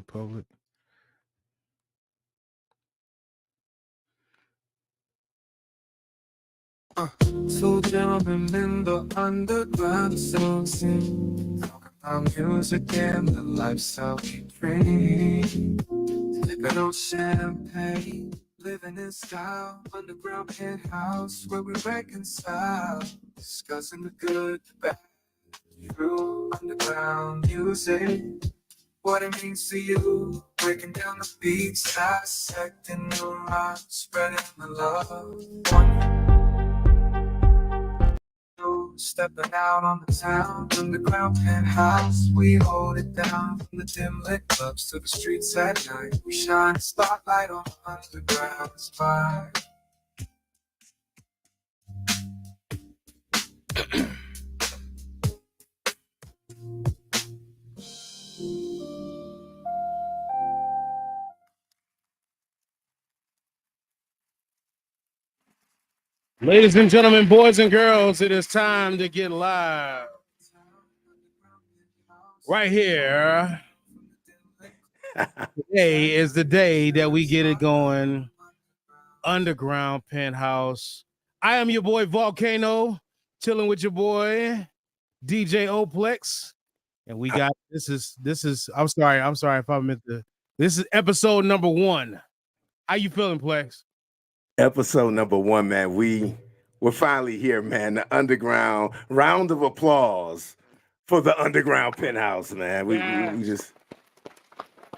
Public. So jumping in the underground, so sing. Talking about music and the lifestyle we dream. Sipping on champagne, living in style. Underground penthouse where we reconcile. Discussing the good, the bad, through underground music. What it means to you, breaking down the beats, dissecting the rhymes, spreading the love. Stepping out on the town, underground penthouse, we hold it down. From the dim lit clubs to the streets at night, we shine a spotlight on underground spot. Ladies and gentlemen, boys and girls, it is time to get live. Right here. Today is the day that we get it going. Underground Penthouse. I am your boy Volcano, chilling with your boy DJ Oplex. And we got this is I'm sorry if I meant to. This is episode number 1. How you feeling, Plex? Episode number 1, man. We're finally here, man. The underground round of applause for the underground penthouse, man. We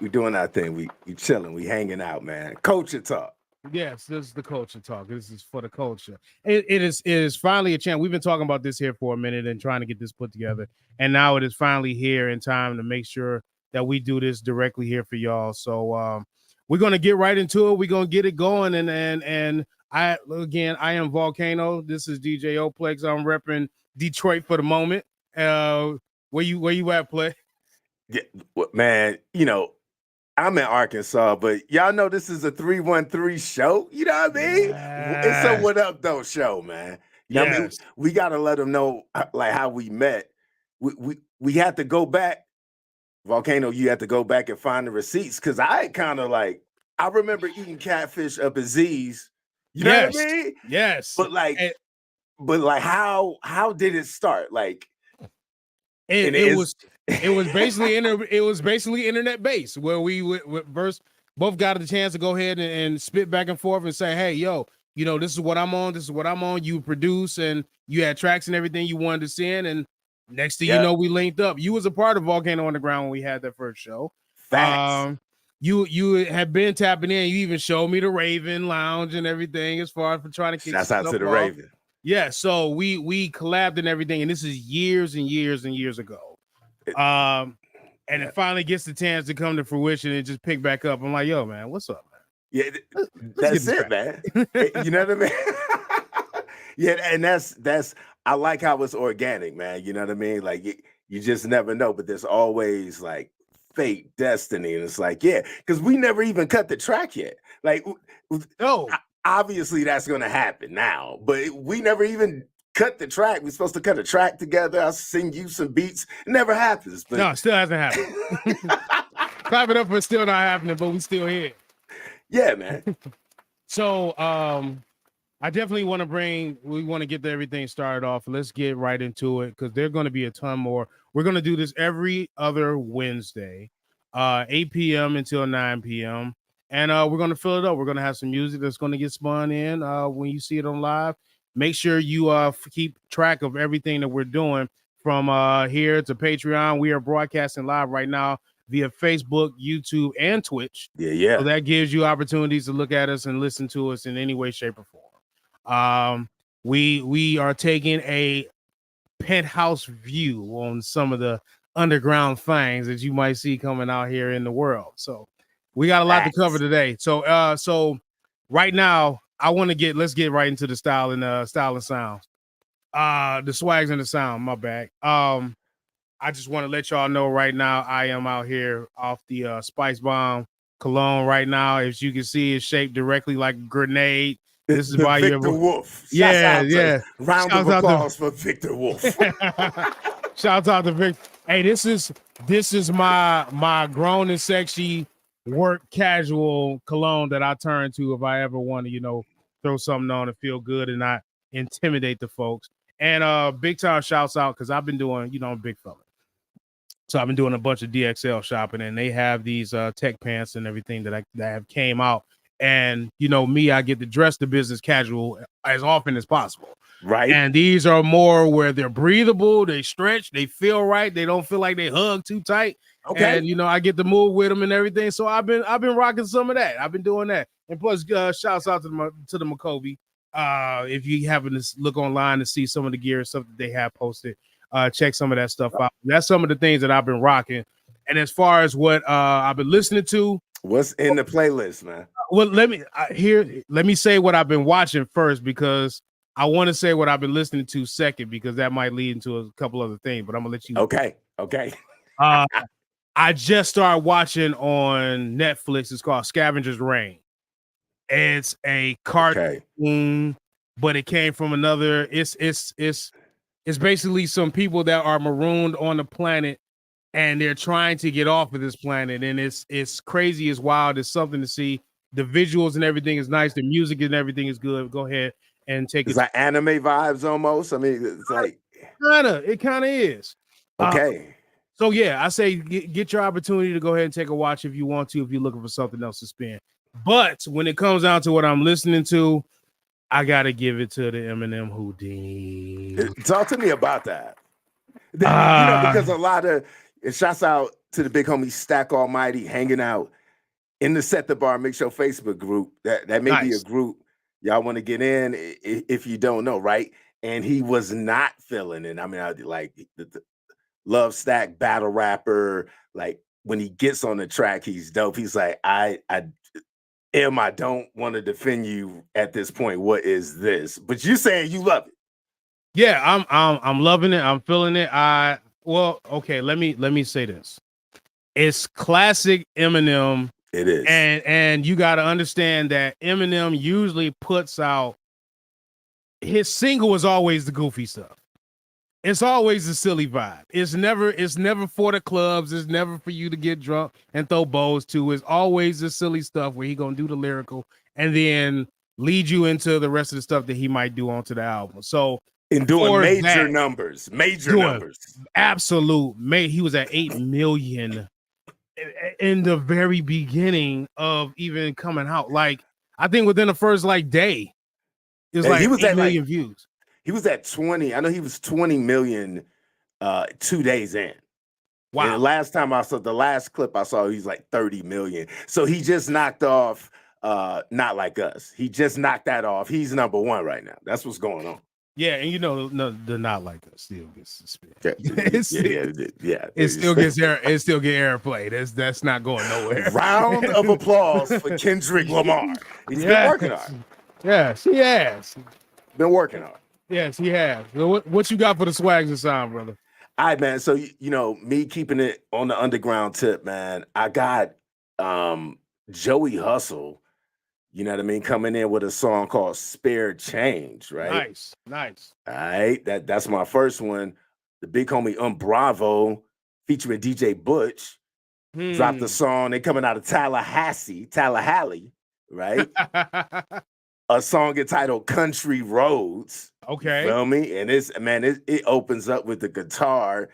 doing our thing. We chilling. We hanging out, man. Culture talk. Yes, this is the culture talk. This is for the culture. It is finally a chance. We've been talking about this here for a minute and trying to get this put together, and now it is finally here in time to make sure that we do this directly here for y'all. So we're gonna get right into it. We're gonna get it going, and I am Volcano. This is DJ Oplex. I'm repping Detroit for the moment. Where you at, Play? Yeah, man. I'm in Arkansas, but y'all know this is a 313 show. You know what I mean? It's a What Up Though show, man. You know what I mean? We gotta let them know like how we met. We had to go back. Volcano, you had to go back and find the receipts because I remember eating catfish up at Z's. You know what I mean? Yes. But how did it start? Like it was basically internet based where we first both got a chance to go ahead and spit back and forth and say, hey, yo, this is what I'm on. This is what I'm on. You produce and you had tracks and everything you wanted to send. And next thing you know, we linked up. You was a part of Volcano Underground when we had that first show. Facts. You had been tapping in. You even showed me the Raven Lounge and everything as far as for trying to kick shouts out to the off. Raven. Yeah, so we collabed and everything, and this is years and years and years ago. And it finally gets the chance to come to fruition and just pick back up. I'm like, yo, man, what's up, man? Yeah, that's it, man. You know what I mean? Yeah, and that's I like how it's organic, man. You know what I mean? Like you just never know, but there's always like fate, destiny, and it's like, yeah, because we never even cut the track yet. Like, no. Obviously, that's going to happen now, but we never even cut the track. We're supposed to cut a track together. I'll sing you some beats. It never happens. But... No, it still hasn't happened. Clap it up for still not happening, but we still here. Yeah, man. So I definitely want to get everything started off. Let's get right into it because there's going to be a ton more. We're going to do this every other Wednesday, 8 p.m. until 9 p.m. And we're going to fill it up. We're going to have some music that's going to get spun in when you see it on live. Make sure you keep track of everything that we're doing from here to Patreon. We are broadcasting live right now via Facebook, YouTube, and Twitch. Yeah. So that gives you opportunities to look at us and listen to us in any way, shape, or form. We are taking a penthouse view on some of the underground things that you might see coming out here in the world. So we got a lot to cover today. So right now, let's get right into the style and sounds. The swags and the sound, my bad. I just want to let y'all know right now, I am out here off the Spice Bomb cologne right now. As you can see, it's shaped directly like a grenade. This is by Victor Wolf. Yeah. Round of applause for Victor Wolf. Shout out to Vic. Hey, this is my grown and sexy work casual cologne that I turn to if I ever want to, throw something on and feel good and not intimidate the folks. And big time shouts out because I've been doing, I'm a big fella. So I've been doing a bunch of DXL shopping, and they have these tech pants and everything that have came out. And me, I get to dress the business casual as often as possible. Right. And these are more where they're breathable, they stretch, they feel right, they don't feel like they hug too tight. Okay. And I get to move with them and everything. So I've been rocking some of that. I've been doing that. And plus, shouts out to the McCovey. If you happen to look online to see some of the gear and stuff that they have posted, check some of that stuff out. That's some of the things that I've been rocking. And as far as what I've been listening to, what's in the playlist, man? Well, let me say what I've been watching first, because I want to say what I've been listening to second, because that might lead into a couple other things, but I'm gonna let you. Okay. I just started watching on Netflix. It's called Scavenger's Reign. It's a cartoon, but it came from another. It's basically some people that are marooned on the planet, and they're trying to get off of this planet, and it's crazy, it's wild, it's something to see. The visuals and everything is nice, the music and everything is good. Go ahead and take it's like anime vibes almost. I mean, it's like it kind of is. Okay. So yeah, I say get your opportunity to go ahead and take a watch if you want to, if you're looking for something else to spend. But when it comes down to what I'm listening to, I gotta give it to the Eminem Houdini. Talk to me about that. Because a lot of shouts out to the big homie Stack Almighty hanging out in the Set the Bar Mix Show Facebook group. That may be a group y'all want to get in if you don't know, right? And he was not feeling it. I mean, the Love Stack battle rapper. Like when he gets on the track, he's dope. He's like, I don't want to defend you at this point. What is this? But you saying you love it. Yeah, I'm loving it. I'm feeling it. Okay, let me say this. It's classic Eminem. It is. And you got to understand that Eminem usually puts out, his single is always the goofy stuff. It's always the silly vibe. It's never for the clubs. It's never for you to get drunk and throw bows to. It's always the silly stuff where he gonna do the lyrical and then lead you into the rest of the stuff that he might do onto the album. So in doing major numbers. Absolute. He was at 8 million in the very beginning of even coming out. Like, I think within the first day, it was he was 8 million views. He was at 20. I know he was 20 million 2 days in. Wow. And the last clip I saw, he's like 30 million. So he just knocked off Not Like Us. He just knocked that off. He's number one right now. That's what's going on. Yeah, and the Not Like Us still gets suspended. It still gets airplay. That's not going nowhere. Round of applause for Kendrick Lamar. He's been working hard. Yes, he has. Been working hard. Yes, he has. So what you got for the swags and sound, brother? All right, man. So me keeping it on the underground tip, man. I got Joey Hustle. You know what I mean? Coming in with a song called Spare Change, right? Nice. All right. That's my first one. The big homie Bravo featuring DJ Butch dropped the song. They coming out of Tallahassee, right? A song entitled Country Roads. Okay. You feel me? And it opens up with the guitar.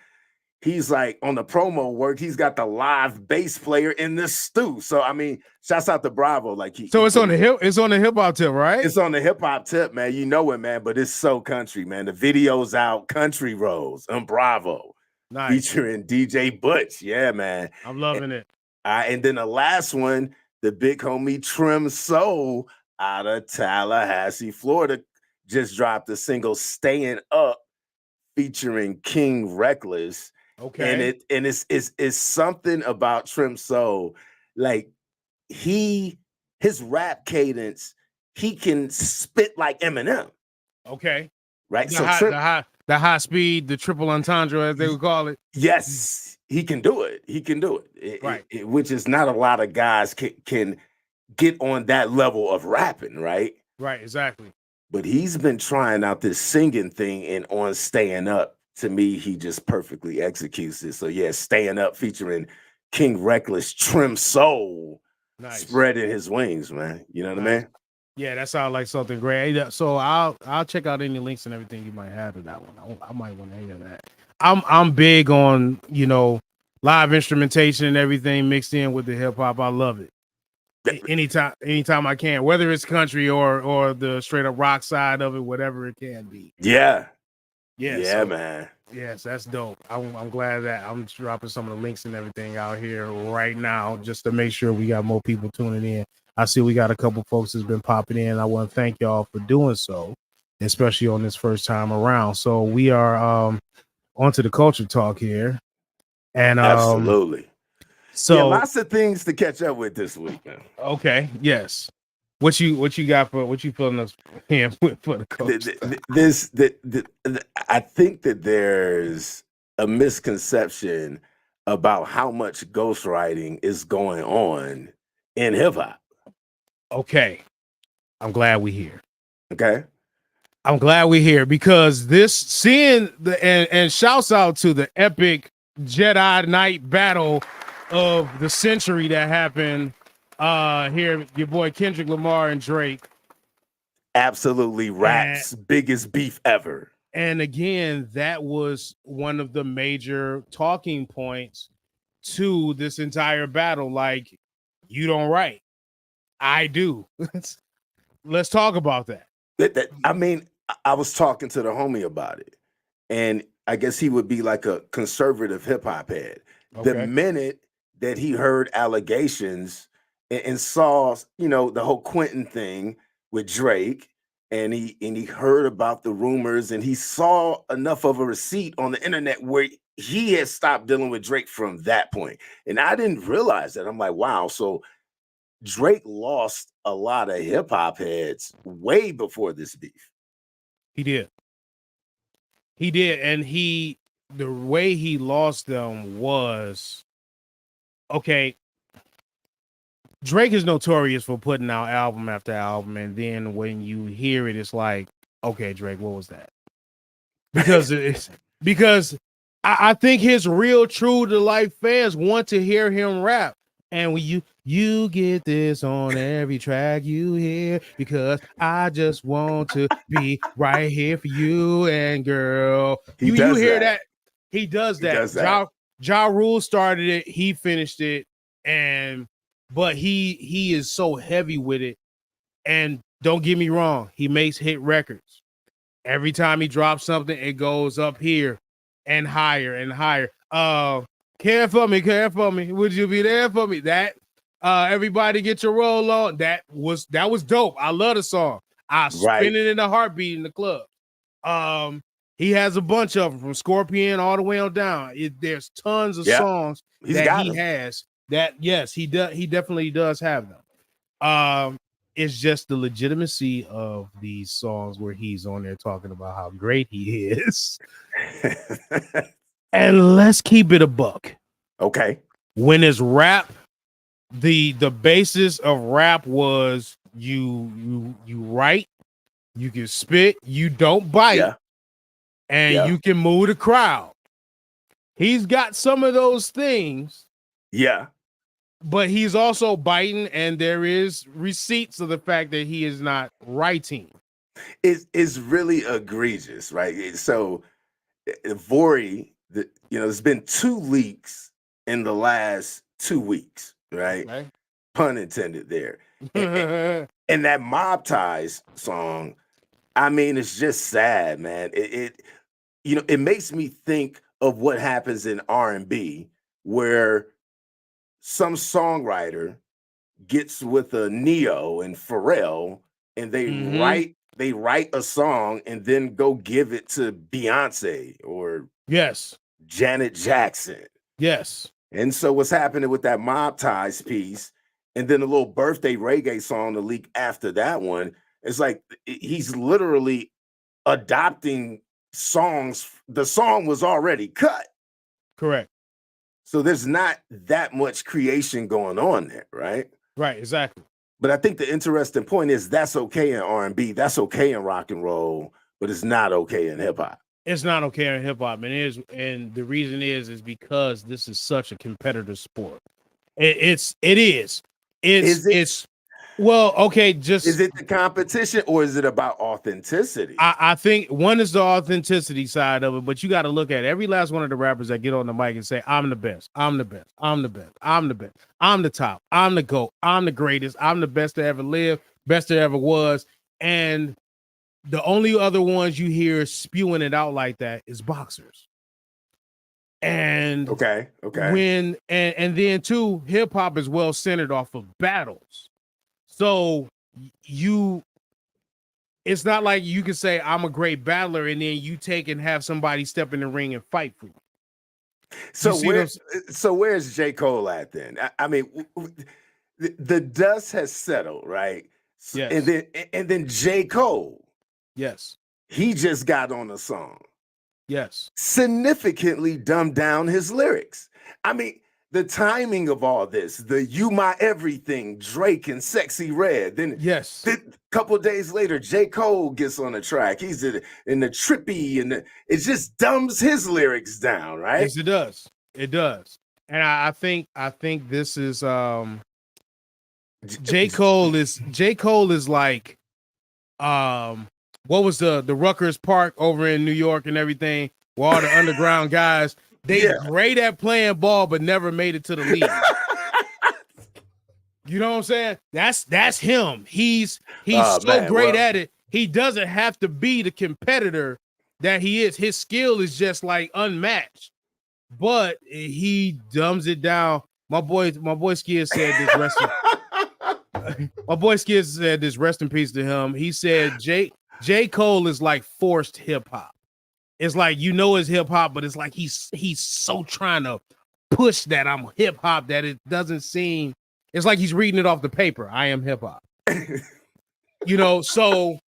He's like on the promo work, he's got the live bass player in the stew. So I mean, shouts out to Bravo. It's on the hip hop tip, right? It's on the hip hop tip, man. You know it, man. But it's so country, man. The video's out, Country Roads on Bravo. Nice. Featuring DJ Butch. Yeah, man. I'm loving it. And then the last one, the big homie Trim Soul out of Tallahassee, Florida, just dropped the single Staying Up featuring King Reckless. Okay. And it's something about Trim Soul. Like his rap cadence, he can spit like Eminem. Okay. Right. The high speed, the triple entendre, as they would call it. Yes, he can do it. Right. Which is not a lot of guys can get on that level of rapping, right? Right, exactly. But he's been trying out this singing thing and on Staying Up. to me, he just perfectly executes it. So yeah, Staying Up featuring King Reckless, Trim Soul, spreading his wings, man. You know what I mean? Yeah, that sounds like something great. So I'll check out any links and everything you might have to that one. I might want to hear that. I'm big on, you know, live instrumentation and everything mixed in with the hip hop. I love it. Anytime I can, whether it's country or the straight up rock side of it, whatever it can be. Yeah. Yeah, so, man. Yes, that's dope. I'm glad that I'm dropping some of the links and everything out here right now just to make sure we got more people tuning in. I see we got a couple folks that's been popping in. I want to thank y'all for doing so, especially on this first time around. So we are onto the culture talk here. And absolutely. So yeah, lots of things to catch up with this week, man. Okay, yes. What you got for what you filling us in for the coach? I think that there's a misconception about how much ghostwriting is going on in hip hop. Okay, I'm glad we're here. Okay, I'm glad we're here because seeing the and shouts out to the epic Jedi Knight battle of the century that happened here. Your boy Kendrick Lamar and Drake. Absolutely, rap's biggest beef ever. And again, that was one of the major talking points to this entire battle. Like, you don't write, I do. Let's talk about that. I mean, I was talking to the homie about it, and I guess he would be like a conservative hip hop head. Okay. The minute that he heard allegations and saw, you know, the whole Quentin thing with Drake, and he heard about the rumors, and he saw enough of a receipt on the internet where he had stopped dealing with Drake from that point. And I didn't realize that. I'm like, wow. So Drake lost a lot of hip hop heads way before this beef. He did. And the way he lost them was, okay, Drake is notorious for putting out album after album, and then when you hear it, it's like, okay, Drake, what was that? Because I think his real true to life fans want to hear him rap. And when you get this on every track you hear, because I just want to be right here for you, and girl, you hear that. He does that. Ja Rule started it, he finished it, but he is so heavy with it. And don't get me wrong, he makes hit records. Every time he drops something, it goes up here and higher and higher. Care for me. Would you be there for me? That everybody get your roll on. That was dope. I love the song. I spin it in a heartbeat in the club. He has a bunch of them from Scorpion all the way on down. There's tons of songs that he has. That yes, he does. He definitely does have them. It's just the legitimacy of these songs where he's on there talking about how great he is. And let's keep it a buck. Okay. When it's rap, the basis of rap was you write, you can spit, you don't bite, and you can move the crowd. He's got some of those things. Yeah. But he's also biting, and there is receipts of the fact that he is not writing. It's really egregious, right? So, Vori, there's been 2 leaks in the last 2 weeks, right? Okay. Pun intended there. And that Mob Ties song, I mean, it's just sad, man. It makes me think of what happens in R&B, where some songwriter gets with a Neo and Pharrell, and they write a song and then go give it to Beyonce or Janet Jackson. Yes. And so what's happening with that Mob Ties piece, and then a little birthday reggae song to leak after that one, it's like he's literally adopting songs. The song was already cut. Correct. So there's not that much creation going on there, right? Right, exactly. But I think the interesting point is that's okay in R&B, that's okay in rock and roll, but it's not okay in hip hop. It's not okay in hip hop, and the reason is because this is such a competitive sport. It's well, okay, is it the competition or is it about authenticity? I think one is the authenticity side of it, but you got to look at every last one of the rappers that get on the mic and say, I'm the best, I'm the best, I'm the best, I'm the best, I'm the top, I'm the GOAT, I'm the greatest, I'm the best that ever lived, best that ever was. And the only other ones you hear spewing it out like that is boxers. And okay. When and then too, hip hop is well centered off of battles. So it's not like you can say I'm a great battler and then you take and have somebody step in the ring and fight for you. So where's J. Cole at then? I mean, the dust has settled, right? Yes. And then J. Cole. Yes. He just got on a song. Yes. Significantly dumbed down his lyrics. I mean, the timing of all this, the You My Everything, Drake and Sexy Red. Then yes, a couple of days later, J. Cole gets on the track. He's in the trippy, and it just dumbs his lyrics down, right? Yes, it does. It does. And I think this is J. Cole is like what was the Rutgers Park over in New York and everything, where all the underground guys, they great at playing ball but never made it to the league. You know what I'm saying? That's him. He's great at it. He doesn't have to be the competitor that he is. His skill is just like unmatched. But he dumbs it down. My boy Skiz said this my boy Skiz said this, rest in peace to him. He said J. Cole is like forced hip hop. It's like, it's hip hop, but it's like he's so trying to push that I'm hip hop that it doesn't seem. It's like he's reading it off the paper. I am hip hop. So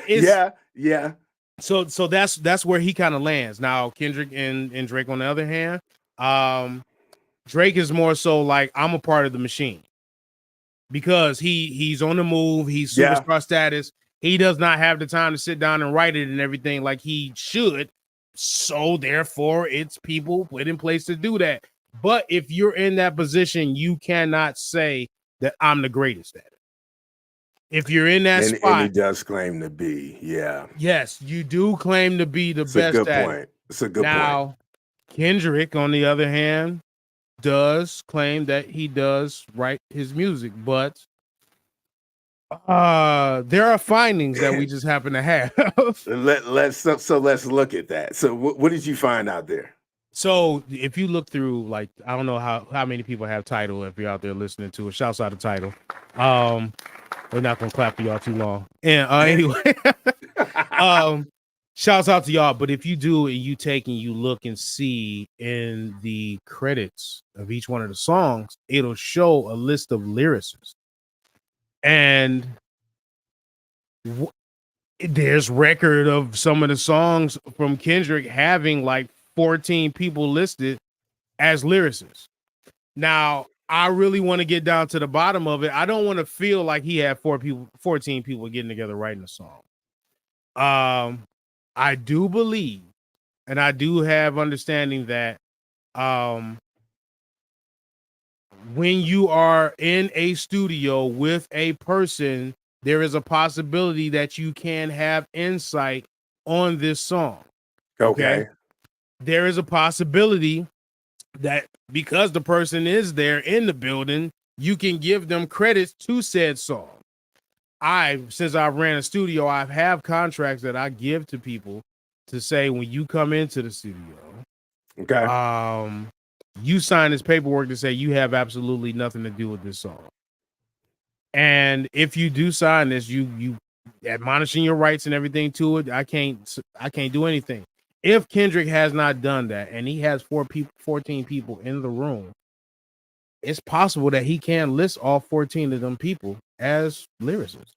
yeah. So that's where he kind of lands. Now Kendrick and Drake on the other hand, Drake is more so like, I'm a part of the machine, because he's on the move. He's superstar status. He does not have the time to sit down and write it and everything like he should. So therefore, it's people put in place to do that. But if you're in that position, you cannot say that I'm the greatest at it. If you're in that spot, and he does claim to be, yes, you do claim to be the best at it. It's a good point. Now, Kendrick, on the other hand, does claim that he does write his music, but there are findings that we just happen to have. let's look at that. So what did you find out there? So if you look through, like, I don't know how many people have Tidal. If you're out there listening to it, shouts out to Tidal. We're not gonna clap for y'all too long. And anyway, shouts out to y'all. But if you do and you take and you look and see in the credits of each one of the songs, it'll show a list of lyricists. And there's record of some of the songs from Kendrick having like 14 people listed as lyricists. Now, I really want to get down to the bottom of it. I don't want to feel like he had 14 people getting together writing a song. I do believe, and I do have understanding that when you are in a studio with a person, there is a possibility that you can have insight on this song. Okay. There is a possibility that because the person is there in the building, you can give them credits to said song. Since I ran a studio, I have contracts that I give to people to say, when you come into the studio, you sign this paperwork to say you have absolutely nothing to do with this song. And if you do sign this, you admonishing your rights and everything to it. I can't do anything. If Kendrick has not done that and he has 14 people in the room, it's possible that he can list all 14 of them people as lyricists.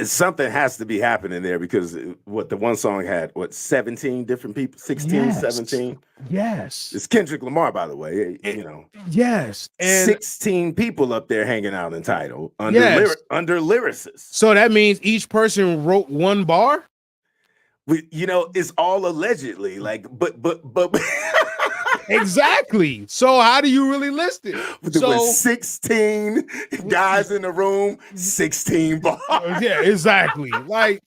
Something has to be happening there, because the one song had 17 different people, 16, 17. Yes. It's Kendrick Lamar, by the way. Yes. And 16 people up there hanging out in Tidal under lyricists. So that means each person wrote one bar? it's all allegedly. Like, but exactly. So how do you really list it? There was 16 guys in the room, 16 bars. Yeah, exactly. Like,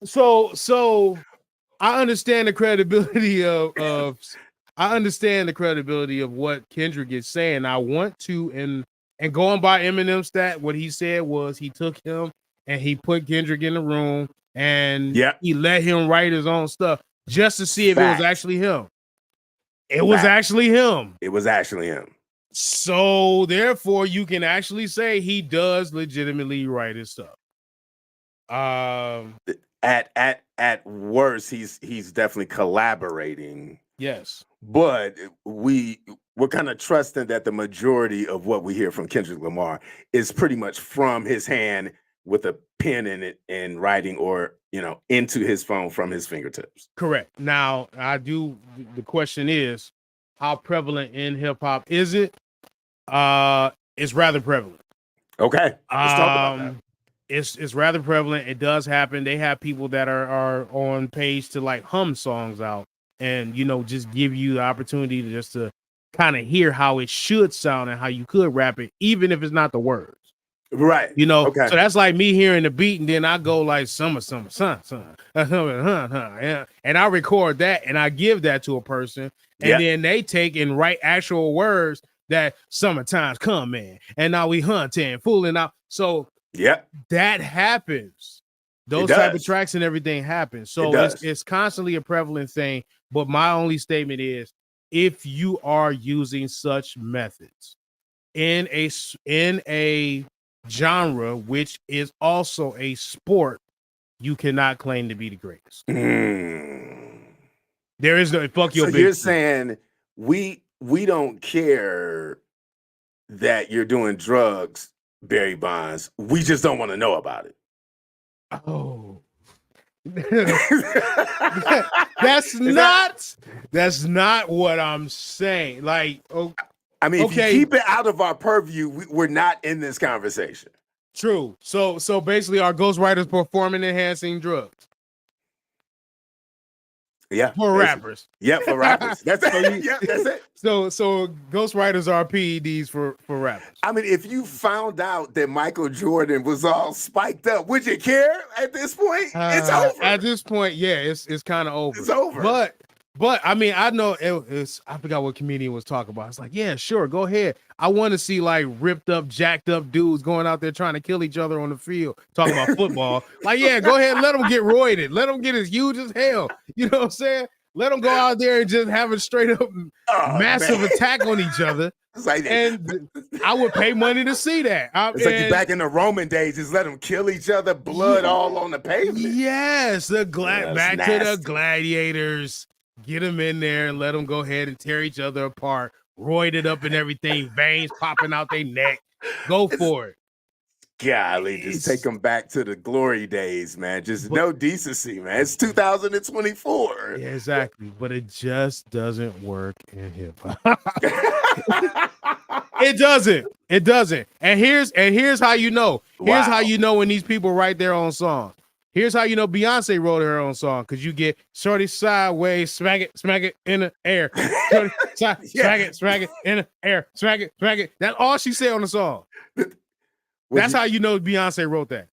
so I understand the credibility of I understand the credibility of what Kendrick is saying. I want to, and going by Eminem's stat, what he said was he took him and he put Kendrick in the room and he let him write his own stuff just to see if it was actually him. It was actually him. It was actually him. So therefore, you can actually say he does legitimately write his stuff. At worst, he's definitely collaborating. Yes, but we're kind of trusting that the majority of what we hear from Kendrick Lamar is pretty much from his hand with a pen in it and writing, or into his phone from his fingertips. Correct. Now, the question is, how prevalent in hip hop is it? It's rather prevalent. Okay, let's talk about that. It's rather prevalent. It does happen. They have people that are on page to like hum songs out and just give you the opportunity to just to kind of hear how it should sound and how you could rap it, even if it's not the words. Right. Okay. So that's like me hearing the beat and then I go like summer, son, and I record that and I give that to a person and then they take and write actual words that summertime's coming and now we hunting, fooling out. So that happens. Those type of tracks and everything happen. So it's constantly a prevalent thing. But my only statement is, if you are using such methods in a genre which is also a sport, you cannot claim to be the greatest. There is no fuck your. So you're saying we don't care that you're doing drugs, Barry Bonds. We just don't want to know about it. Oh. that's not what I'm saying. Like, I mean, if you keep it out of our purview, we're not in this conversation. True. So basically, our ghostwriters performing enhancing drugs. Yeah, for rappers. Yeah, for rappers. That's it. Yeah, that's it. So ghostwriters are PEDs for rappers. I mean, if you found out that Michael Jordan was all spiked up, would you care at this point? It's over. At this point, yeah, it's kind of over. It's over. But I mean, I know it's I forgot what comedian was talking about. It's like, yeah, sure, go ahead. I want to see like ripped up, jacked up dudes going out there trying to kill each other on the field, talking about football. Like, yeah, go ahead, let them get roided, let them get as huge as hell. You know what I'm saying? Let them go out there and just have a straight up massive attack on each other. Like and I would pay money to see that. It's like you're back in the Roman days, just let them kill each other, blood all on the pavement. Yes, back nasty. To the gladiators. Get them in there and let them go ahead and tear each other apart, roided up and everything, veins popping out their neck. Go for it. Golly, just take them back to the glory days, man. No decency, man. It's 2024. Yeah, exactly. But it just doesn't work in hip hop. It doesn't. And here's how you know. Here's how you know when these people write their own songs. Here's how you know Beyonce wrote her own song, because you get shorty sideways, smack it in the air. Shorty, smack it in the air, smack it. That's all she said on the song. That's how you know Beyonce wrote that.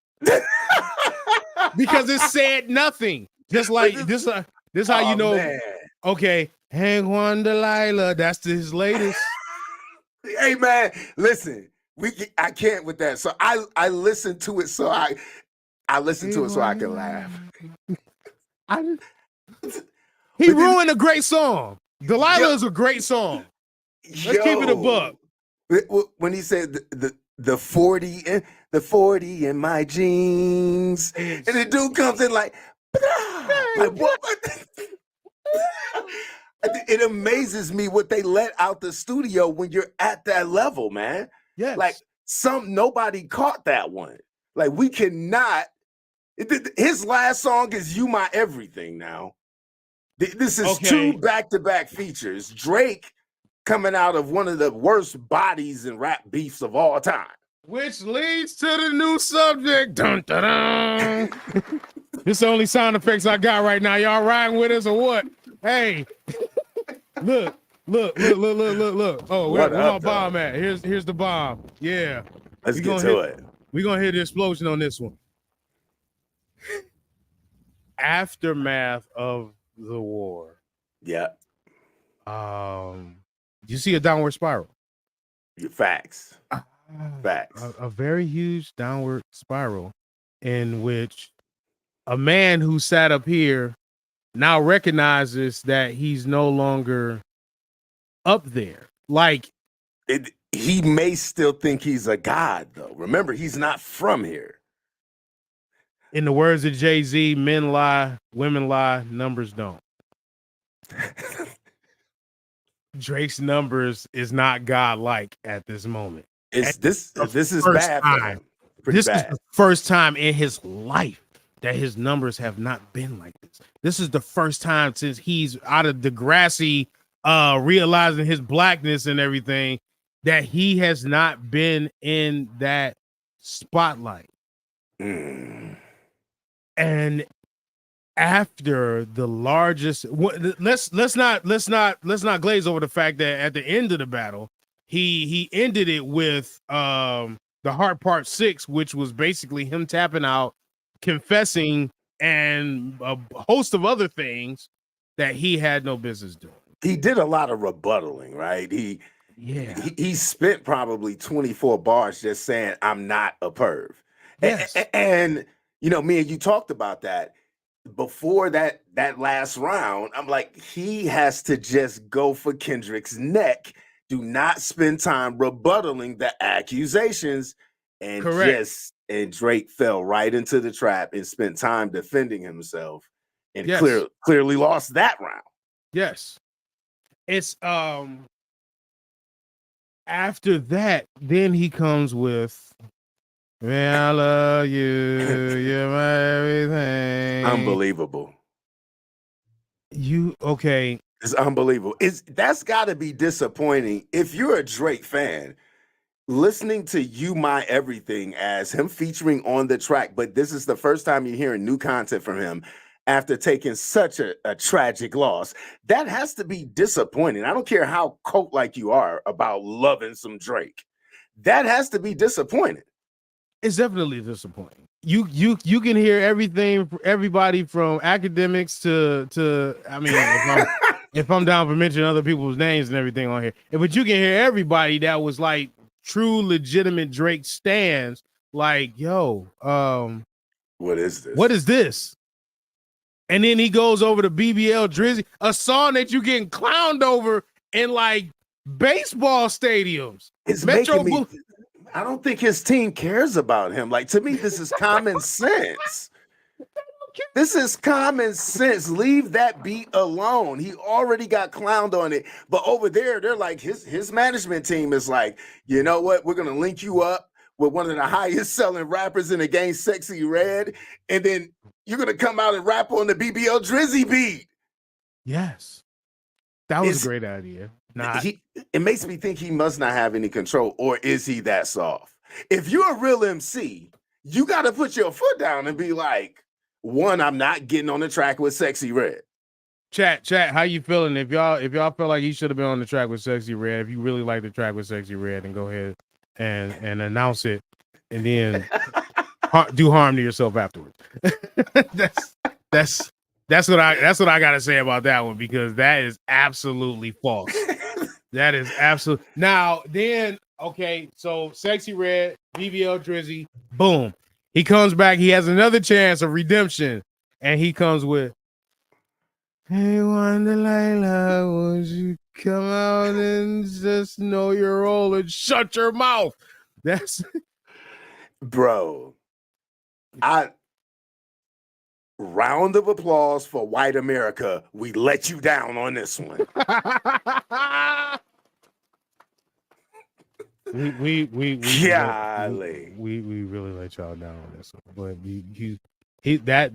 Because it said nothing. Just like this how you know. Man. Okay, Hang Juan Delilah. That's his latest. Hey man, listen, I can't with that. So I listen to it so I listen to it so I can laugh. He ruined a great song. Delilah is a great song. Let's keep it a buck. When he said the 40 in my jeans, and the dude comes in like what? It amazes me what they let out the studio when you're at that level, man. Yes. Like nobody caught that one. Like we cannot. His last song is "You My Everything." Now, this is two back-to-back features. Drake coming out of one of the worst bodies in rap beefs of all time, which leads to the new subject. Dun, dun, dun. This the only sound effects I got right now. Y'all riding with us or what? Hey, look. Oh, where my bomb at? Here's the bomb. Yeah. Let's get to it. We're gonna hit the explosion on this one. Aftermath of the war. Yeah. You see a downward spiral. Facts. A very huge downward spiral in which a man who sat up here now recognizes that he's no longer up there. Like he may still think he's a god, though. Remember, he's not from here. In the words of Jay-Z, men lie, women lie, numbers don't. Drake's numbers is not godlike at this moment. This is bad for him. This is the first time in his life that his numbers have not been like this. This is the first time since he's out of Degrassi, realizing his blackness and everything, that he has not been in that spotlight. And after the largest, let's not glaze over the fact that at the end of the battle, he ended it with the Heart Part 6, which was basically him tapping out, confessing, and a host of other things that he had no business doing. He did a lot of rebuttaling, right? He spent probably 24 bars just saying, "I'm not a perv." Yes. And you know, me and you talked about that before that last round. I'm like, he has to just go for Kendrick's neck. Do not spend time rebuttaling the accusations. And correct. And Drake fell right into the trap and spent time defending himself, and clearly lost that round. Yes. It's after that, then he comes with, "Man, I love you, you're my everything." Unbelievable. Okay. It's unbelievable. That's gotta be disappointing. If you're a Drake fan, listening to You My Everything as him featuring on the track, but this is the first time you're hearing new content from him after taking such a tragic loss, that has to be disappointing. I don't care how cult like you are about loving some Drake. That has to be disappointing. It's definitely disappointing. You can hear everything, everybody from academics to I mean, if I'm down for mentioning other people's names and everything on here, but you can hear everybody that was like true legitimate Drake stans, like, yo, what is this? What is this? And then he goes over to BBL Drizzy, a song that you getting clowned over in like baseball stadiums. It's making me. I don't think his team cares about him. Like, to me, this is common sense. This is common sense. Leave that beat alone. He already got clowned on it. But over there, they're like, his management team is like, you know what? We're going to link you up with one of the highest selling rappers in the game, Sexy Red. And then you're going to come out and rap on the BBL Drizzy beat. Yes. That was a great idea. It makes me think he must not have any control, or is he that soft? If you're a real MC, you got to put your foot down and be like, one, I'm not getting on the track with Sexy Red. Chat, how you feeling? If y'all feel like he should have been on the track with Sexy Red, if you really like the track with Sexy Red, then go ahead and announce it, and then do harm to yourself afterwards. That's what I gotta say about that one, because that is absolutely false. That is absolute. Now then, okay, so Sexy Red, BBL Drizzy, boom. He comes back. He has another chance of redemption, and he comes with, "Hey, Wanda Layla, would you come out and just know your role and shut your mouth?" That's bro. Round of applause for white America. We let you down on this one. we Golly. we really let y'all down on this one. But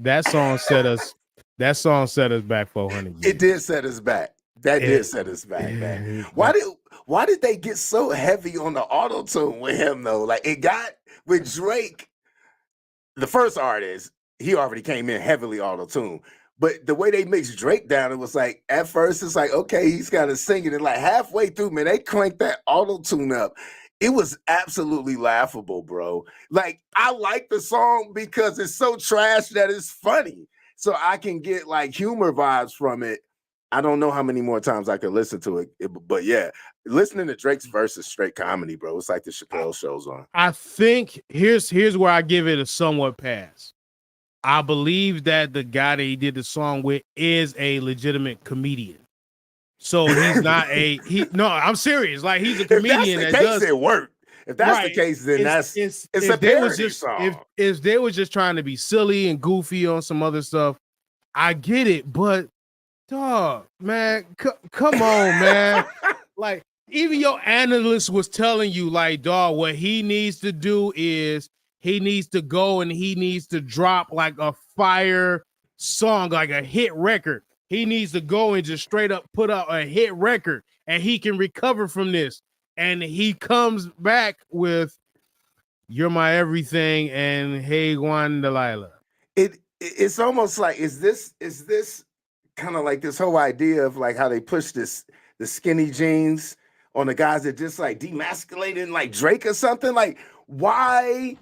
that song set us. That song set us back 400 years. It did set us back. Did set us back, man. Why did they get so heavy on the auto-tune with him though? Like, it got with Drake, the first artist. he already came in heavily auto-tune. But the way they mixed Drake down, it was like at first it's like, okay, he's got to sing it, and like halfway through, man, they cranked that auto-tune up. It was absolutely laughable, bro. Like, I like the song because it's so trash that it's funny. So I can get like humor vibes from it. I don't know how many more times I could listen to it, but yeah, listening to Drake's verse is straight comedy, bro. It's like the Chappelle shows on. I think here's where I give it a somewhat pass. I believe that the guy that he did the song with is a legitimate comedian. So he's not no, I'm serious. Like, he's a comedian that does it work. If that's right, the case, then it's a parody song. If they were just trying to be silly and goofy on some other stuff, I get it, but dog, man, come on, man. Like, even your analyst was telling you, like, dog, what he needs to do is he needs to go and he needs to drop like a fire song, like a hit record. He needs to go and just straight up put out a hit record, and he can recover from this. And he comes back with "You're My Everything" and "Hey Juan Delilah." It's almost like, is this kind of like this whole idea of like how they push the skinny jeans on the guys that just like demasculating like Drake or something? Like, why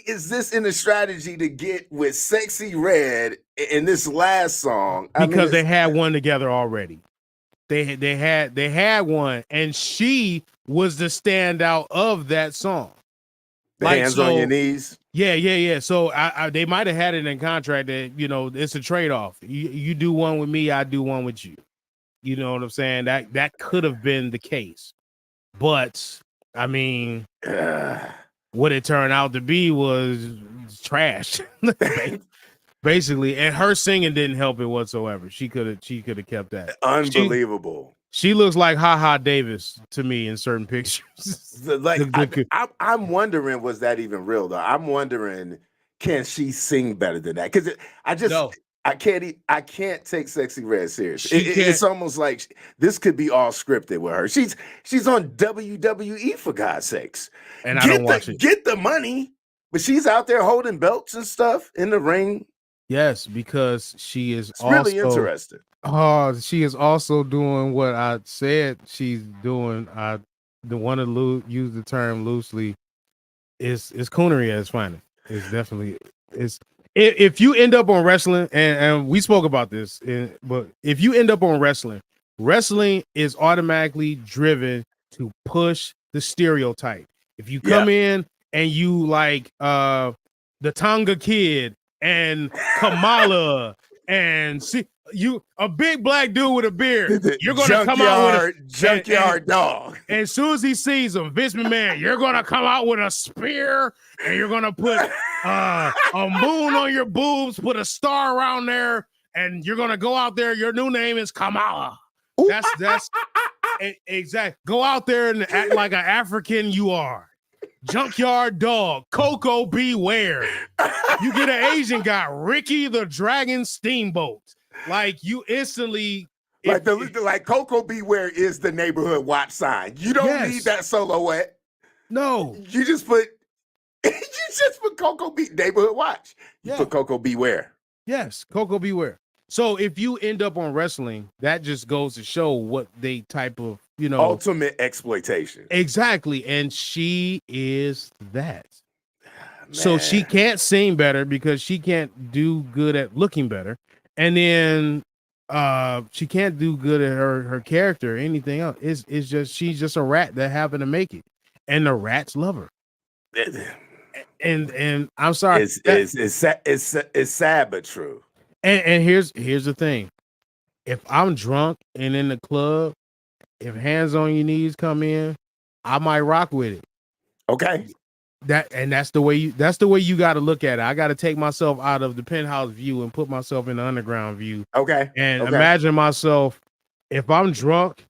is this in the strategy to get with Sexy Red in this last song? Because they had one together already. They had one, and she was the standout of that song. Like, Hands on Your Knees. Yeah. So they might have had it in contract that, you know, it's a trade-off. You do one with me, I do one with you. You know what I'm saying? That could have been the case. But I mean, what it turned out to be was trash. Basically, and her singing didn't help it whatsoever. She could have kept that. Unbelievable. She looks like Ha Davis to me in certain pictures. Like, I'm wondering, was that even real though? I'm wondering, can she sing better than that? Because I can't take Sexy Red serious. It's almost like this could be all scripted with her. She's on WWE, for God's sakes. And I don't watch it. Get the money, but she's out there holding belts and stuff in the ring. Yes, because she is really interesting. Oh, she is also doing what I said she's doing. I want to use the term loosely. Is coonery at its finest. It's definitely if you end up on wrestling, and we spoke about this, but if you end up on wrestling is automatically driven to push the stereotype. If you come in and you like the Tonga Kid and Kamala and see you a big black dude with a beard, you're gonna come out with a junkyard dog. And as soon as he sees him, Vince McMahon, you're gonna come out with a spear and you're gonna put a moon on your boobs, put a star around there, and you're gonna go out there. Your new name is Kamala. That's exact. Go out there and act like an African you are. Junkyard dog, Coco Beware. You get an Asian guy, Ricky the Dragon Steamboat. Like, you instantly, like Coco Beware is the neighborhood watch sign. You don't need that silhouette. No, you just put Coco neighborhood watch. You put Coco Beware. Yes, Coco Beware. So if you end up on wrestling, that just goes to show what they type of, you know, ultimate exploitation. Exactly. And she is that. So she can't sing better because she can't do good at looking better. And then she can't do good at her character or anything else. It's just, she's just a rat that happened to make it. And the rats love her. And I'm sorry. It's sad but true. And here's the thing. If I'm drunk and in the club, if Hands on Your Knees come in, I might rock with it. Okay. That's the way you got to look at it. I got to take myself out of the Penthouse view and put myself in the underground view. Okay. And imagine myself, if I'm drunk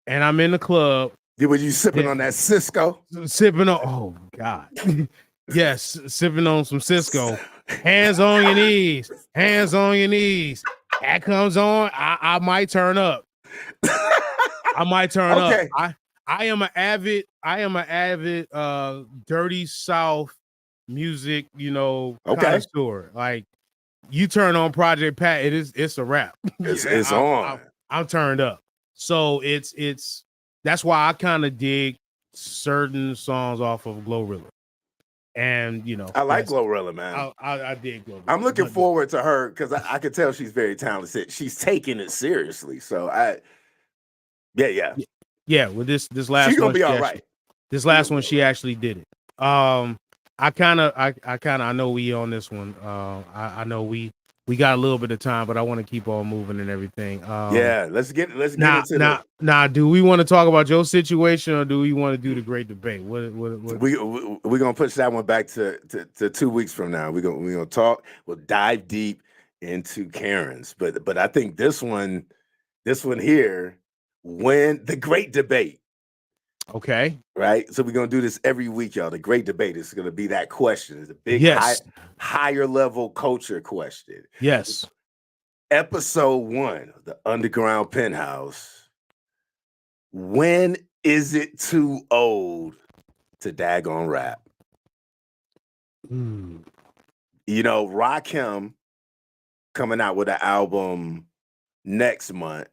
and I'm in the club. Were you sipping on that Cisco? Sipping on, oh God. Yes, sipping on some Cisco. Hands on your knees. Hands on your knees. That comes on. I might turn up. I might turn up. I am an avid Dirty South music, connoisseur. Like you turn on Project Pat, it's a rap. It's on. I'm turned up. So it's that's why I kind of dig certain songs off of Glorilla. And I like Glorilla, man. I dig Glorilla. I'm looking forward to her because I can tell she's very talented. She's taking it seriously. So yeah. With this last she's gonna one, be all right. This last one, she actually did it. I know we on this one. I know we got a little bit of time, but I want to keep on moving and everything. Let's get into now. Do we want to talk about your situation, or do we want to do the great debate? What? We're gonna push that one back to 2 weeks from now. We're gonna talk. We'll dive deep into Karen's, but I think this one here, when the great debate. Okay. Right. So we're gonna do this every week, y'all. The great debate is gonna be that question. It's a big higher level culture question. Yes. Episode 1 of the Underground Penthouse. When is it too old to daggone rap? Rakim coming out with an album next month.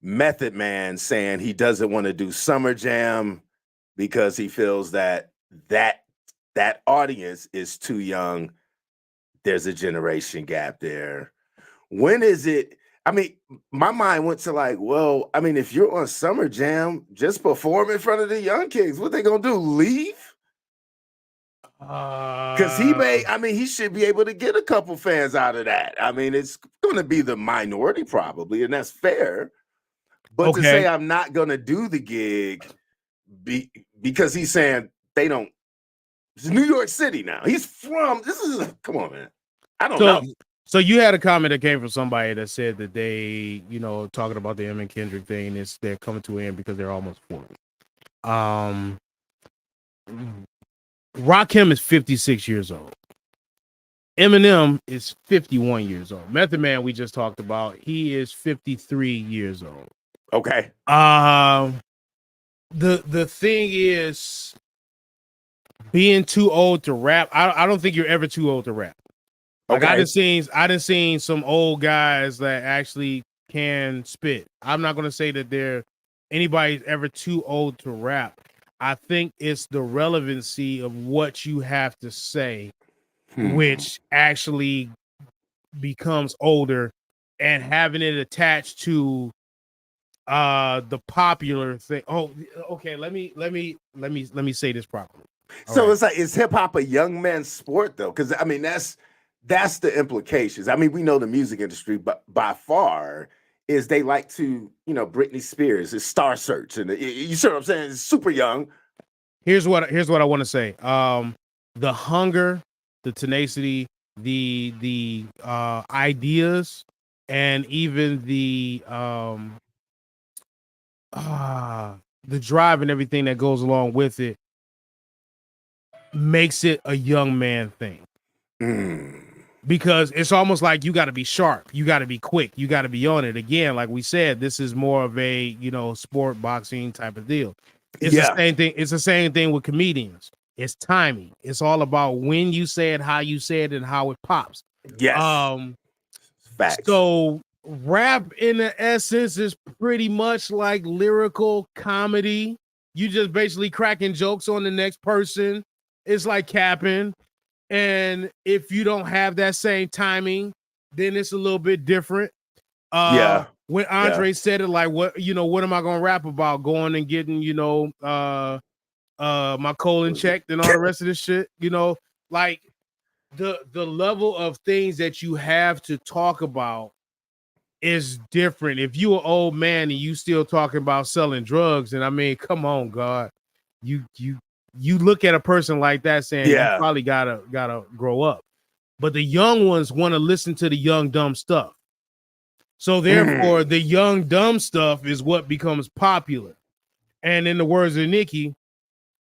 Method Man saying he doesn't want to do Summer Jam because he feels that audience is too young. There's a generation gap there. When is it? I mean, my mind went to like, well, I mean, if you're on Summer Jam, just perform in front of the young kids. What they gonna do? Leave? Because he should be able to get a couple fans out of that. I mean, it's gonna be the minority probably, and that's fair. But to say I'm not gonna do the gig because he's saying they don't. It's New York City now. He's from. Come on, man. I don't know. So you had a comment that came from somebody that said that they, talking about the Emin Kendrick thing, they're coming to an end because they're almost 40. Rakim is 56 years old. Eminem is 51 years old. Method Man, we just talked about, he is 53 years old. Okay. The thing is, being too old to rap. I don't think you're ever too old to rap. Like I done seen some old guys that actually can spit. I'm not gonna say that anybody's ever too old to rap. I think it's the relevancy of what you have to say, which actually becomes older, and having it attached to the popular thing. Oh, okay. Let me say this properly. It's like, is hip hop a young man's sport though? Because I mean, that's the implications. I mean, we know the music industry, but by far is they like to, Britney Spears is Star Search, and you see what I'm saying? It's super young. Here's what I want to say. The hunger, the tenacity, the ideas, and even the drive and everything that goes along with it makes it a young man thing. Because it's almost like you got to be sharp, you got to be quick, you got to be on it. Again, like we said, this is more of a sport boxing type of deal. It's the same thing. It's the same thing with comedians. It's timing. It's all about when you say it, how you say it, and how it pops. Yes. Facts. So rap in the essence is pretty much like lyrical comedy. You just basically cracking jokes on the next person. It's like capping. And if you don't have that same timing, then it's a little bit different. When Andre said it, like, what am I gonna rap about? Going and getting, my colon checked and all the rest of this shit. Like the level of things that you have to talk about is different. If you an old man and you still talking about selling drugs, and I mean, come on, God, you look at a person like that saying you probably gotta grow up. But the young ones want to listen to the young dumb stuff. So therefore, the young dumb stuff is what becomes popular. And in the words of Nikki,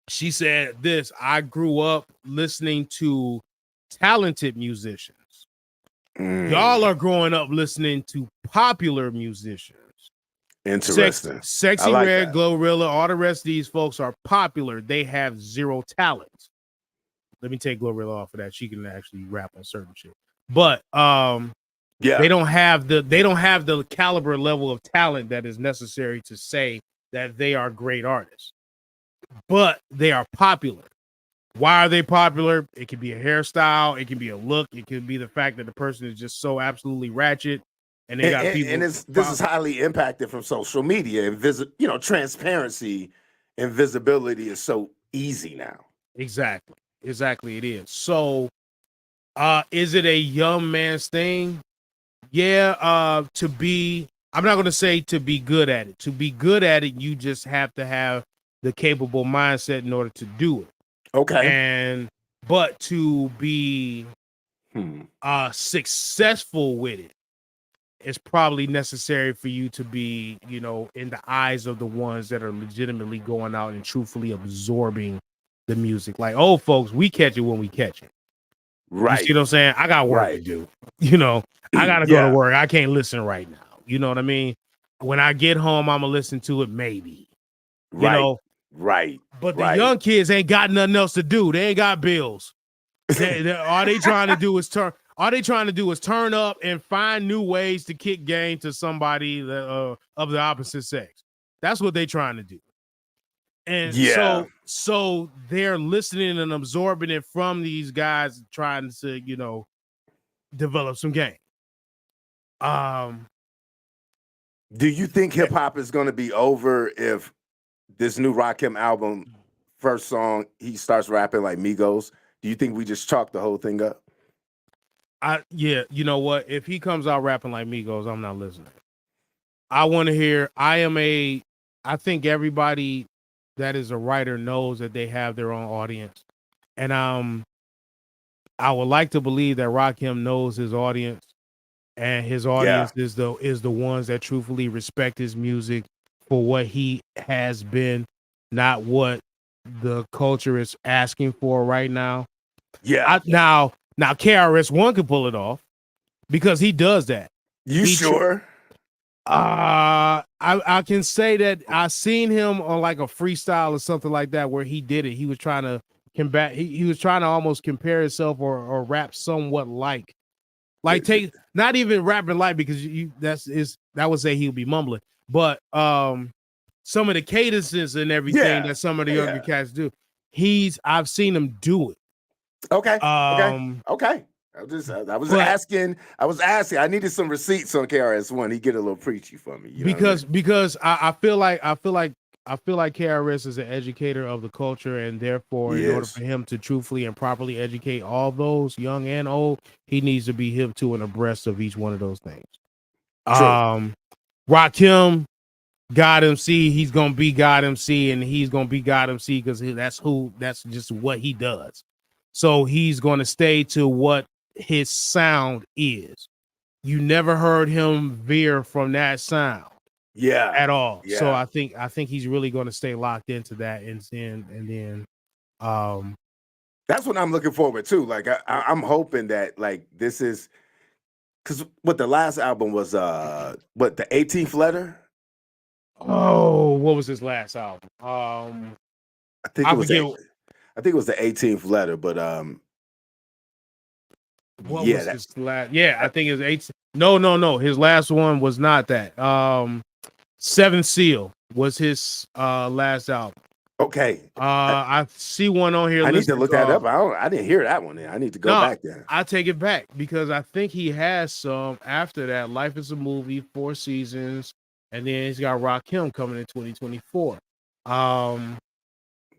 she said this: I grew up listening to talented musicians. Y'all are growing up listening to popular musicians. Interesting. Sexy like Red, that. Glorilla, all the rest of these folks are popular. They have zero talent. let me take Glorilla off of that. She can actually rap on certain shit. But yeah, they don't have the caliber level of talent that is necessary to say that they are great artists. But they are popular. Why are they popular? It could be a hairstyle, it can be a look, it could be the fact that the person is just so absolutely ratchet, and they got people. And this is highly impacted from social media and transparency and visibility is so easy now. Exactly, it is. So, is it a young man's thing? Yeah. I'm not going to say to be good at it. To be good at it, you just have to have the capable mindset in order to do it. Okay. But to be successful with it, it's probably necessary for you to be, in the eyes of the ones that are legitimately going out and truthfully absorbing the music. Like, old folks, we catch it when we catch it. Right. You see what I'm saying? I got work to do. I got to go to work. I can't listen right now. You know what I mean? When I get home, I'm going to listen to it maybe. Right. But the young kids ain't got nothing else to do. They ain't got bills. All they trying to do is turn up and find new ways to kick game to somebody of the opposite sex. That's what they trying to do. And so they're listening and absorbing it from these guys trying to, develop some game. Do you think hip hop is going to be over if this new Rakim album, first song, he starts rapping like Migos? Do you think we just chalk the whole thing up? Yeah, you know what? If he comes out rapping like Migos, I'm not listening. I want to hear. I think everybody that is a writer knows that they have their own audience, and I would like to believe that Rakim knows his audience, and his audience is the ones that truthfully respect his music for what he has been, not what the culture is asking for right now. Yeah. Now KRS-One could pull it off because he does that. You sure? I can say that I seen him on like a freestyle or something like that where he did it. He was trying to combat. He was trying to almost compare himself or rap somewhat like take not even rapping like because that would say he would be mumbling, but some of the cadences and everything that some of the younger cats do. I've seen him do it. Okay. Okay. I was asking. I needed some receipts on KRS-One. He get a little preachy for me, because I feel like KRS is an educator of the culture, and therefore, in order for him to truthfully and properly educate all those young and old, he needs to be hip to and abreast of each one of those things. True. Rakim, God MC, he's gonna be God MC, and he's gonna be God MC because that's just what he does. So he's gonna stay to what his sound is. You never heard him veer from that sound. At all. Yeah. So I think he's really going to stay locked into that and then that's what I'm looking forward to. Like I'm hoping that like this is because what the last album was the 18th letter. Oh, what was his last album? I think it was the 18th letter, but what was his last? Yeah, I think it was 18. No. His last one was not that. Seventh Seal was his last album. Okay. I see one on here. I need to look that up. I didn't hear that one. I need to go back there. I take it back because I think he has some after that. Life is a Movie, 4 Seasons, and then he's got Rakim coming in 2024.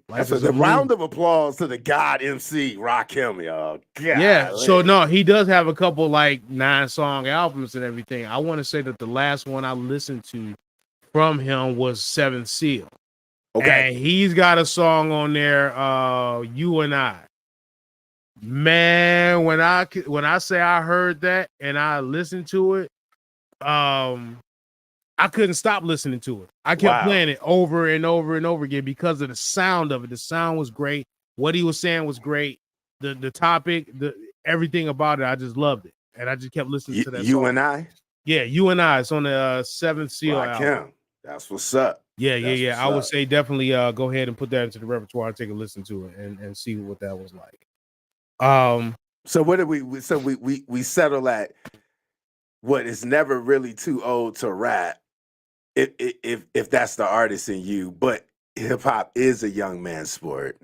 That's a round of applause to the God MC Rakim, y'all. Yeah. So no, he does have a couple like 9-song albums and everything. I want to say that the last one I listened to from him was Seventh Seal. Okay. And he's got a song on there, You and I. Man, when I say I heard that and I listened to it, I couldn't stop listening to it. I kept playing it over and over and over again because of the sound of it. The sound was great. What he was saying was great. The topic, everything about it, I just loved it. And I just kept listening to that You song. and I? Yeah, You and I. It's on the Seventh Seal album. That's what's up. Yeah. I would say definitely go ahead and put that into the repertoire and take a listen to it and see what that was like. So what did we so we settle at what is never really too old to rap if that's the artist in you, but hip hop is a young man's sport.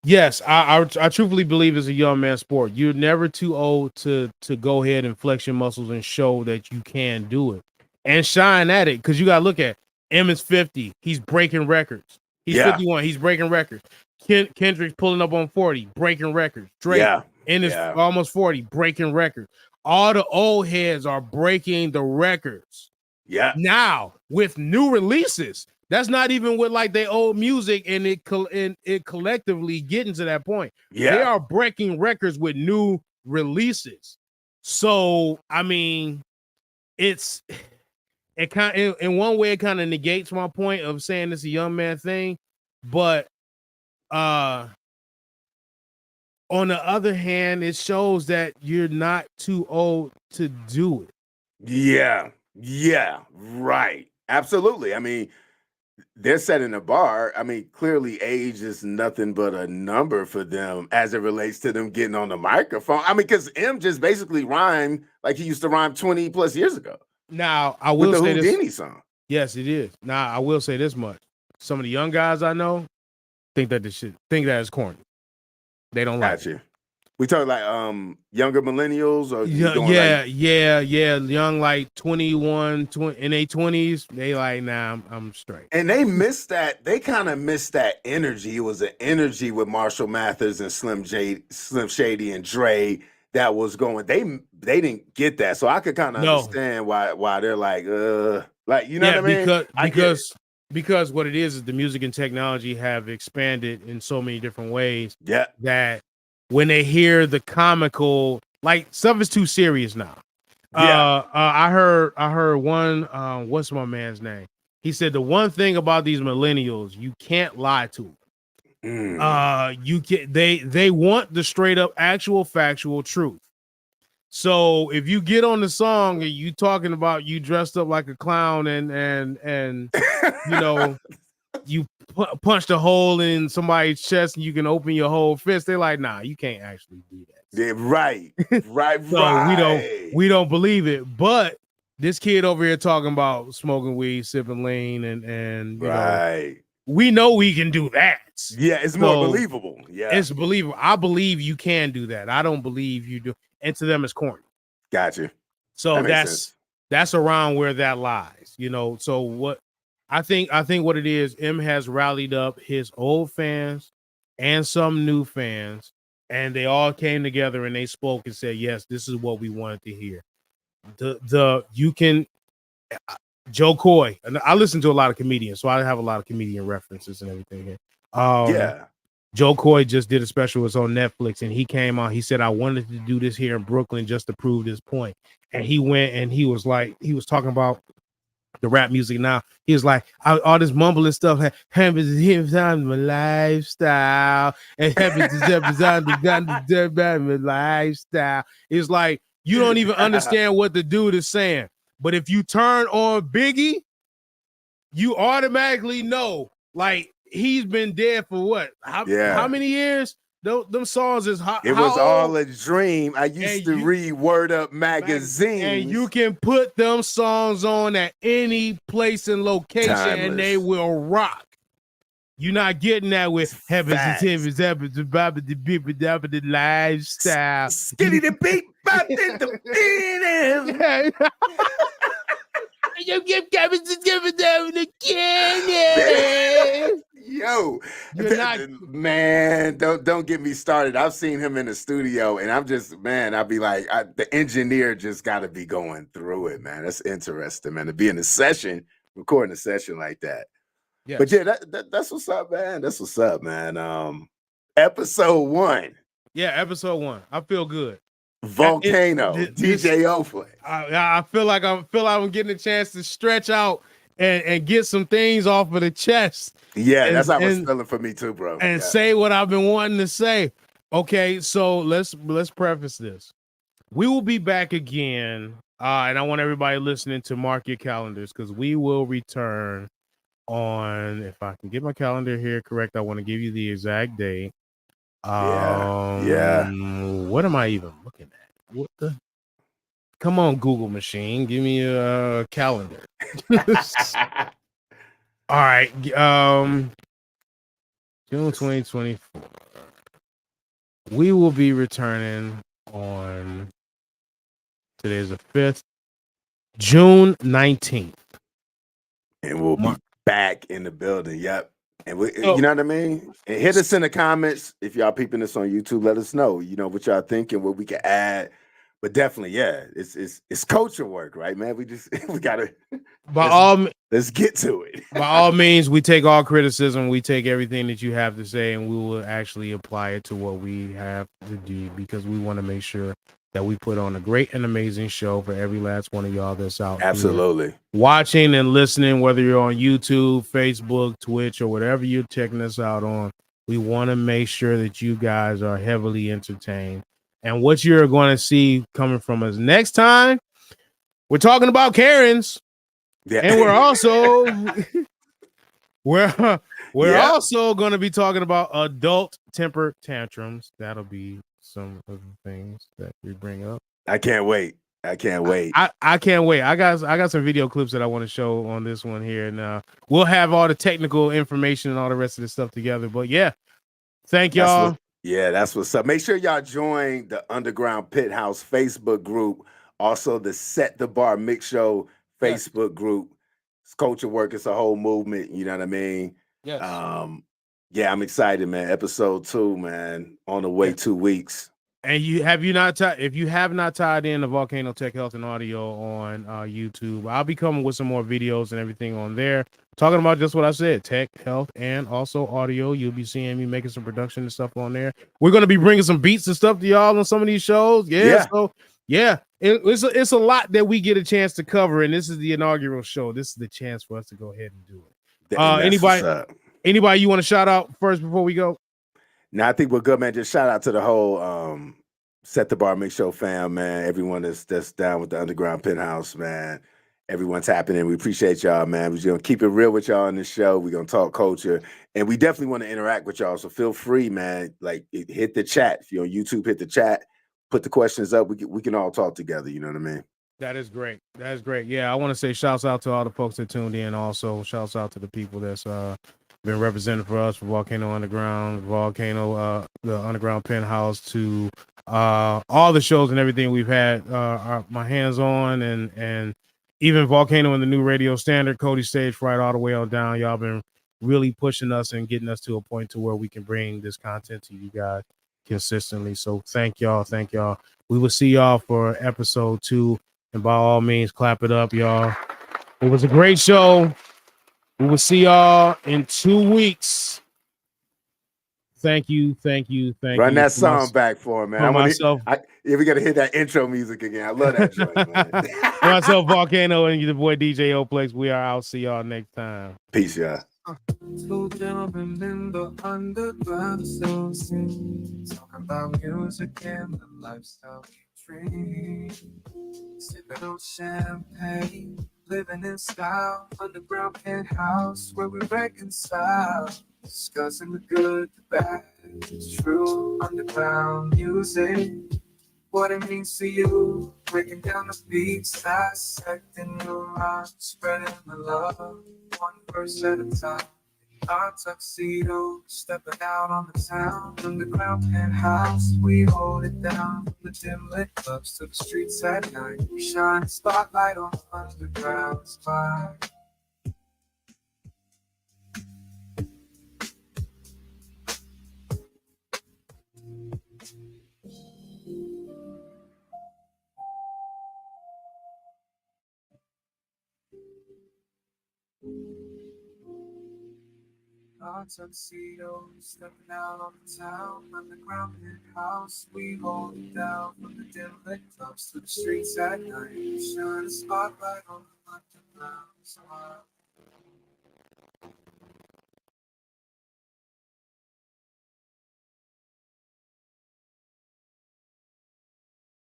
Yes, I truthfully believe it's a young man's sport. You're never too old to go ahead and flex your muscles and show that you can do it and shine at it. Because you gotta look at M is 50. He's breaking records. He's 51. He's breaking records. Kendrick's pulling up on 40, breaking records. Drake in his almost 40, breaking records. All the old heads are breaking the records. Yeah. Now with new releases. That's not even with like their old music and it collectively getting to that point. Yeah. They are breaking records with new releases. So, I mean, it kind of, in one way, it kind of negates my point of saying it's a young man thing. But on the other hand, it shows that you're not too old to do it. Yeah. Yeah. Right. Absolutely. I mean, they're setting a bar. I mean, clearly age is nothing but a number for them as it relates to them getting on the microphone. I mean, because M just basically rhymed like he used to rhyme 20 plus years ago. Now, I will say Houdini this. Song. Yes, it is. Now, I will say this much. Some of the young guys I know think that is corny. They don't like it. We talking like younger millennials or young like 21, 20, in their 20s. They like, nah, I'm straight. And they missed that. They kind of missed that energy. It was an energy with Marshall Mathers and Slim Shady and Dre that was going. They didn't get that, so I could kind of understand why they're like you know what I mean? Because what it is the music and technology have expanded in so many different ways. Yeah, that when they hear the comical, like stuff is too serious now. Yeah. I heard one. What's my man's name? He said the one thing about these millennials, you can't lie to them. You can. They want the straight up, actual, factual truth. So if you get on the song and you talking about you dressed up like a clown and you know you punched a hole in somebody's chest and you can open your whole fist, they're like, nah, you can't actually do that. Yeah, right. So we don't believe it. But this kid over here talking about smoking weed, sipping lean, and you know, we know we can do that. Yeah, it's more believable. Yeah, it's believable. I believe you can do that. I don't believe you do. And to them, it's corny. Gotcha. So that's around where that lies. You know. So what I think what it is, M has rallied up his old fans and some new fans, and they all came together and they spoke and said, "Yes, this is what we wanted to hear." Joe Coy, and I listen to a lot of comedians, so I have a lot of comedian references and everything here. Joe Coy just did a special. It's on Netflix, and he came on. He said, "I wanted to do this here in Brooklyn just to prove this point." And he went and he was talking about the rap music now. He was like, all this mumbling stuff happens on my lifestyle. And happens on my lifestyle. It's like you don't even understand what the dude is saying. But if you turn on Biggie, you automatically know, like, he's been dead for what? How many years? Them songs is hot. It was all a dream. I used to read Word Up magazine. And you can put them songs on at any place and location, and they will rock. You're not getting that with the lifestyle. Skinny the beat, but the you give them again. Yo, man, don't get me started. I've seen him in the studio, and I'm just, man, I'd be like, the engineer just got to be going through it, man. That's interesting, man, to be in a session, recording a session like that. Yes. But yeah, that's what's up, man. That's what's up, man. Episode 1. Yeah, episode 1. I feel good. Volcano, DJ Oplex. I feel like I'm getting a chance to stretch out and get some things off of the chest. Yeah, that's how it's feeling for me too, bro. And say what I've been wanting to say. Okay, so let's preface this. We will be back again, and I want everybody listening to mark your calendars because we will return on, if I can get my calendar here correct, I want to give you the exact date. Yeah. What am I even looking at? What the? Come on, Google machine, give me a calendar. All right, June 2024. We will be returning on today's the 5th, June 19th. And we'll be back in the building. Yep. And you know what I mean? And hit us in the comments if y'all peeping this on YouTube. Let us know, what y'all thinking, what we can add. But definitely, yeah, it's culture work, right, man? We gotta let's get to it. By all means, we take all criticism, we take everything that you have to say, and we will actually apply it to what we have to do, because we want to make sure that we put on a great and amazing show for every last one of y'all that's out Absolutely watching and listening, whether you're on YouTube, Facebook, Twitch, or whatever you're checking us out on. We want to make sure that you guys are heavily entertained. And what you're going to see coming from us next time, we're talking about Karens. Yeah. And we're also we're also going to be talking about adult temper tantrums. That'll be some of the things that we bring up. I can't wait. I can't wait. I can't wait. I got some video clips that I want to show on this one here, and we'll have all the technical information and all the rest of the stuff together. But yeah, thank y'all. That's what's up. Make sure y'all join the Underground Penthouse Facebook group. Also, the Set the Bar Mix Show Facebook group. It's culture work. It's a whole movement. You know what I mean? Yes. I'm excited, man. Episode 2, man. On the way 2 weeks. And if you have not tied in the Volcano Tech Health and Audio on YouTube, I'll be coming with some more videos and everything on there, talking about just what I said, tech, health, and also audio. You'll be seeing me making some production and stuff on there. We're going to be bringing some beats and stuff to y'all on some of these shows. It's a lot that we get a chance to cover, and this is the inaugural show. This is the chance for us to go ahead and do it. Anybody you want to shout out first before we go? Now, I think we're good, man. Just shout out to the whole Set the Bar Mix Show fam, man. Everyone that's down with the Underground Penthouse, man. Everyone's happening. We appreciate y'all, man. We're going to keep it real with y'all on this show. We're going to talk culture. And we definitely want to interact with y'all. So feel free, man. Like, hit the chat. If you're on YouTube, hit the chat. Put the questions up. We can all talk together. You know what I mean? That is great. That is great. Yeah, I want to say shouts out to all the folks that tuned in. Also, shouts out to the people that's been represented for us for Volcano Underground, the Underground Penthouse, to all the shows and everything we've had my hands on, and even Volcano and the new radio standard, Cody Stage Fright, all the way on down. Y'all been really pushing us and getting us to a point to where we can bring this content to you guys consistently. So thank y'all. We will see y'all for episode 2, and by all means, clap it up, y'all. It was a great show. We will see y'all in 2 weeks. Thank you. Run that song back for him, man. We got to hit that intro music again. I love that joint, man. Myself, Volcano, and the boy DJ Oplex. We are out. See y'all next time. Peace, y'all. Slow down in the underground, so sing. Talking about music and the lifestyle we dream. Sipping on champagne, living in style. Underground penthouse where we reconcile. Discussing the good, the bad, it's true. Underground music, what it means to you. Breaking down the beats, dissecting the rhyme, spreading the love, one verse at a time. Our tuxedo, stepping out on the town. Underground penthouse, we hold it down. From the dim lit clubs to the streets at night, we shine a spotlight on underground spot. Our tuxedo, stepping out on the town. Underground penthouse, we hold it down. From the dim lit clubs to the streets at night, we shine a spotlight on the underground spot.